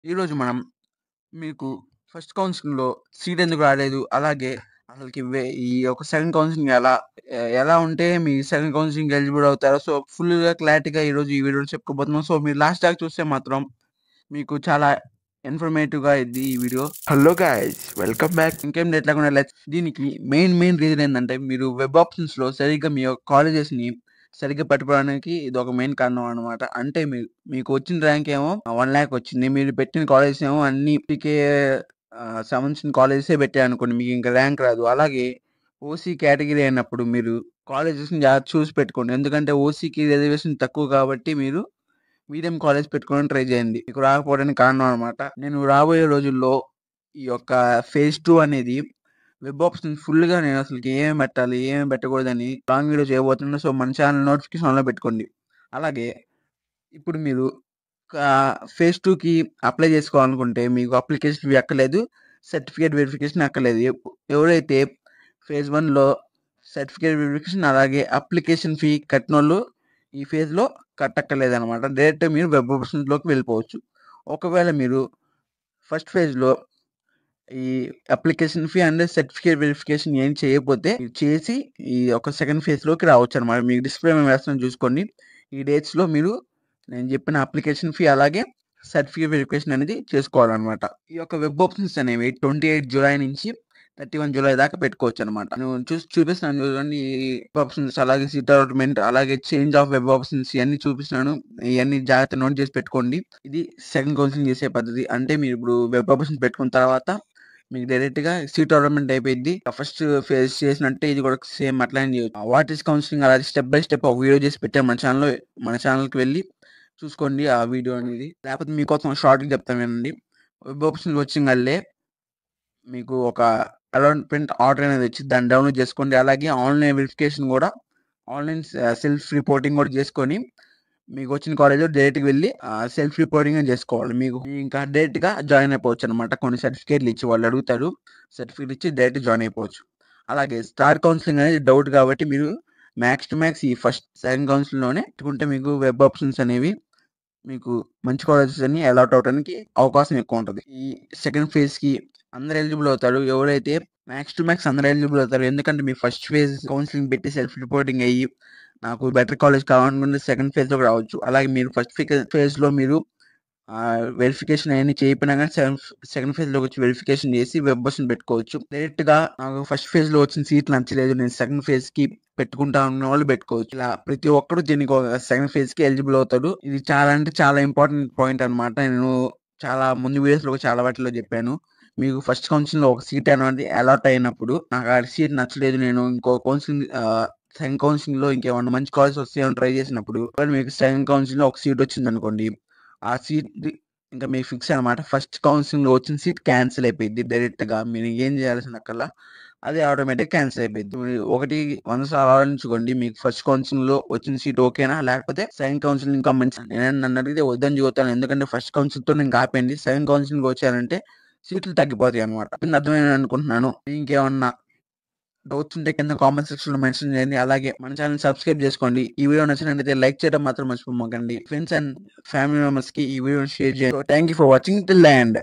ఈరోజు మనం మీకు ఫస్ట్ కౌన్సిలింగ్‌లో సీట్ ఎందుకు రాలేదు? అలాగే అసలకి ఈ యొక్క సెకండ్ కౌన్సిలింగ్ ఎలా ఉంటే మీ సెకండ్ కౌన్సిలింగ్‌కి ఎలిజిబుల్ అవుతారో ఫుల్‌గా క్లారిటీగా ఈరోజు ఈ వీడియోలో చెప్పుకోబోతున్నాం. మీరు లాస్ట్ దాకా చూస్తే మాత్రం మీకు చాలా ఇన్ఫర్మేటివ్‌గా అయిద్ది ఈ video. Hello guys, welcome back. ఇంకేం లేకుండా దీనికి మెయిన్ రీజన్ ఏందంటే మీరు వెబ్ ఆప్షన్స్‌లో సరిగ్గా మీ యొక్క కాలేజెస్‌ని సరిగ్గా పట్టుకోవడానికి ఇదొక మెయిన్ కారణం అన్నమాట. అంటే మీకు వచ్చిన ర్యాంక్ ఏమో 1,00,000 వచ్చింది. మీరు పెట్టిన కాలేజెస్ ఏమో అన్నీ సంబంధించిన కాలేజెసే పెట్టారనుకోండి. మీకు ఇంకా ర్యాంక్ రాదు. అలాగే ఓసీ కేటగిరీ అయినప్పుడు మీరు కాలేజెస్‌ని జాగ్రత్తగా చూసి పెట్టుకోండి. ఎందుకంటే ఓసీకి రిజర్వేషన్ తక్కువ కాబట్టి మీరు మీడియం కాలేజ్ పెట్టుకోవడానికి ట్రై చేయండి. మీకు రాకపోవడానికి కారణం అన్నమాట. నేను రాబోయే రోజుల్లో ఈ యొక్క ఫేజ్ 2 అనేది వెబ్ ఆప్షన్ ఫుల్‌గా నేను అసలకి ఏమేమి పెట్టాలి, ఏమేమి పెట్టకూడదని లాంగ్ వీడియో చేయబోతున్నా. మన ఛానల్ నోటిఫికేషన్ ఆన్‌లో పెట్టుకోండి. అలాగే ఇప్పుడు మీరు ఫేజ్ 2కి అప్లై చేసుకోవాలనుకుంటే మీకు అప్లికేషన్ ఫీ అక్కర్లేదు. సర్టిఫికేట్ వెరిఫికేషన్ అక్కర్లేదు. ఎవరైతే ఫేజ్ 1లో సర్టిఫికేట్ వెరిఫికేషన్ అలాగే అప్లికేషన్ ఫీ కట్టినోళ్ళు ఈ ఫేజ్‌లో కట్టక్కర్లేదనమాట. డైరెక్ట్‌గా మీరు వెబ్ ఆప్షన్స్‌లోకి వెళ్ళిపోవచ్చు. ఒకవేళ మీరు ఫస్ట్ ఫేజ్‌లో ఈ application fee and certificate verification ఏం చేయకపోతే ఇది చేసి ఈ యొక్క సెకండ్ ఫేజ్‌లోకి రావచ్చనమాట. మీకు డిస్‌ప్లే మీద వేస్తున్నాను చూసుకోండి. ఈ డేట్స్‌లో మీరు నేను చెప్పిన అప్లికేషన్ ఫీ అలాగే సర్టిఫికేట్ వెరిఫికేషన్ అనేది చేసుకోవాలనమాట. ఈ యొక్క వెబ్ ఆప్షన్స్ అనేవి 28 జులై నుంచి 31 జులై దాకా పెట్టుకోవచ్చనమాట. నేను చూపిస్తున్నాను చూడండి. ఈ వెబ్ ఆప్షన్స్ అలాగే సీట్ అలాట్‌మెంట్ అలాగే చేంజ్ ఆఫ్ వెబ్ ఆప్షన్స్ ఇయన్నీ చూపిస్తున్నాను. ఇయన్నీ జాగ్రత్తగా నోట్ చేసి పెట్టుకోండి. ఇది సెకండ్ కౌన్సిలింగ్ చేసే పద్ధతి. అంటే మీరు ఇప్పుడు వెబ్ ఆప్షన్స్ పెట్టుకున్న తర్వాత మీకు డైరెక్ట్‌గా సీట్ అలాట్‌మెంట్ అయిపోయిద్ది. ఫస్ట్ ఫేజ్ చేసినట్టే ఇది కూడా సేమ్ అట్లానే చేయొచ్చు. వాట్ ఈస్ కౌన్సిలింగ్ అలాగే స్టెప్ బై స్టెప్ ఒక వీడియో చేసి పెట్టాను మన ఛానల్‌కి వెళ్ళి చూసుకోండి ఆ వీడియో అనేది. లేకపోతే మీకోసం షార్ట్‌గా చెప్తాను వినండి. వెబ్ ఆప్షన్స్ వచ్చింగల్లే మీకు ఒక అలాట్‌మెంట్ ఆర్డర్ అనేది వచ్చిద్ది. దాన్ని డౌన్‌లోడ్ చేసుకోండి. అలాగే ఆన్‌లైన్ వెరిఫికేషన్ కూడా ఆన్‌లైన్ సెల్ఫ్ రిపోర్టింగ్ కూడా చేసుకొని మీకు వచ్చిన కాలేజ్‌లో డైరెక్ట్‌గా వెళ్ళి సెల్ఫ్ రిపోర్టింగే చేసుకోవాలి. మీకు ఇంకా డైరెక్ట్‌గా జాయిన్ అయిపోవచ్చనమాట. కొన్ని సర్టిఫికేట్‌లు ఇచ్చి వాళ్ళు అడుగుతారు. సర్టిఫికేట్ ఇచ్చి డైరెక్ట్‌గా జాయిన్ అయిపోవచ్చు. అలాగే స్టార్ కౌన్సిలింగ్ అనేది డౌట్ కాబట్టి మీరు మ్యాక్స్ టు మ్యాక్స్ ఈ ఫస్ట్ సెకండ్ కౌన్సిలింగ్‌లోనే పెట్టుకుంటే మీకు వెబ్ ఆప్షన్స్ అనేవి మీకు మంచి కాలేజెస్ అన్ని అలాట్ అవ్వడానికి అవకాశం ఎక్కువ ఉంటది. ఈ సెకండ్ ఫేజ్‌కి అందరూ ఎలిజిబుల్ అవుతారు. ఎవరైతే మ్యాక్స్ టు మ్యాక్స్ అందరూ ఎలిజిబుల్ అవుతారు. ఎందుకంటే మీ ఫస్ట్ ఫేజ్ కౌన్సిలింగ్ పెట్టి సెల్ఫ్ రిపోర్టింగ్ అయ్యి నాకు బెటర్ కాలేజ్ కావాలనుకుంటే సెకండ్ ఫేజ్‌లోకి రావచ్చు. అలాగే మీరు ఫస్ట్ ఫేజ్‌లో మీరు వెరిఫికేషన్ అయన్నీ చేయకపోయినా గానీ సెకండ్ ఫేజ్‌లోకి వచ్చి వెరిఫికేషన్ చేసి వెబ్ ఆప్షన్ పెట్టుకోవచ్చు. డైరెక్ట్‌గా నాకు ఫస్ట్ ఫేజ్‌లో వచ్చిన సీట్ నచ్చలేదు. నేను సెకండ్ ఫేజ్‌కి పెట్టుకుంటా అన్న వాళ్ళు పెట్టుకోవచ్చు. ఇలా ప్రతి ఒక్కరు దీనికి ఒక సెకండ్ ఫేజ్‌కి ఎలిజిబుల్ అవుతాడు. ఇది చాలా అంటే చాలా ఇంపార్టెంట్ పాయింట్ అనమాట. నేను చాలా ముందు వీడియోస్‌లో చాలా వాటిలో చెప్పాను. మీకు ఫస్ట్ కౌన్సిలింగ్‌లో ఒక సీట్ అనేది అలాట్ అయినప్పుడు నాకు ఆ సీట్ నచ్చలేదు. నేను ఇంకో సెకండ్ కౌన్సిలింగ్‌లో ఇంకేమన్నా మంచి కాలేజెస్ వస్తాయేమో ట్రై చేసినప్పుడు మీకు సెకండ్ కౌన్సిలింగ్‌లో ఒక సీట్ వచ్చిందనుకోండి. ఆ సీట్ ఇంకా మీకు ఫిక్స్ అనమాట. ఫస్ట్ కౌన్సిలింగ్‌లో వచ్చిన సీట్ క్యాన్సిల్ అయిపోయిద్ది డైరెక్ట్‌గా. మీరు ఏం చేయాల్సినక్కర్లా అదే ఆటోమేటిక్‌గా క్యాన్సిల్ అయిపోయిద్ది. మీరు 100 సార్లు ఆలోచించుకోండి. మీకు ఫస్ట్ కౌన్సిలింగ్‌లో వచ్చిన సీట్ ఓకేనా? లేకపోతే సెకండ్ కౌన్సిలింగ్ ఇంకా మంచి నన్ను అడిగితే వద్దని చెబుతాను. ఎందుకంటే ఫస్ట్ కౌన్సిలింగ్‌తో నేను ఆపేయండి. సెకండ్ కౌన్సిలింగ్‌కి వచ్చానంటే సీట్లు తగ్గిపోతాయి అనమాట. అర్థమైందని అనుకుంటున్నాను. ఇంకేమన్నా డౌట్స్ ఉంటే కింద కామెంట్ సెక్షన్‌లో మెన్షన్ చేయండి. అలాగే మన ఛానెల్‌ని సబ్స్క్రైబ్ చేసుకోండి. ఈ వీడియో నచ్చినట్లయితే లైక్ చేయడం మాత్రం మర్చిపోమాకండి. ఫ్రెండ్స్ అండ్ ఫ్యామిలీ మెంబర్స్‌కి ఈ వీడియోని షేర్ చేయండి. Thank you for watching till the end.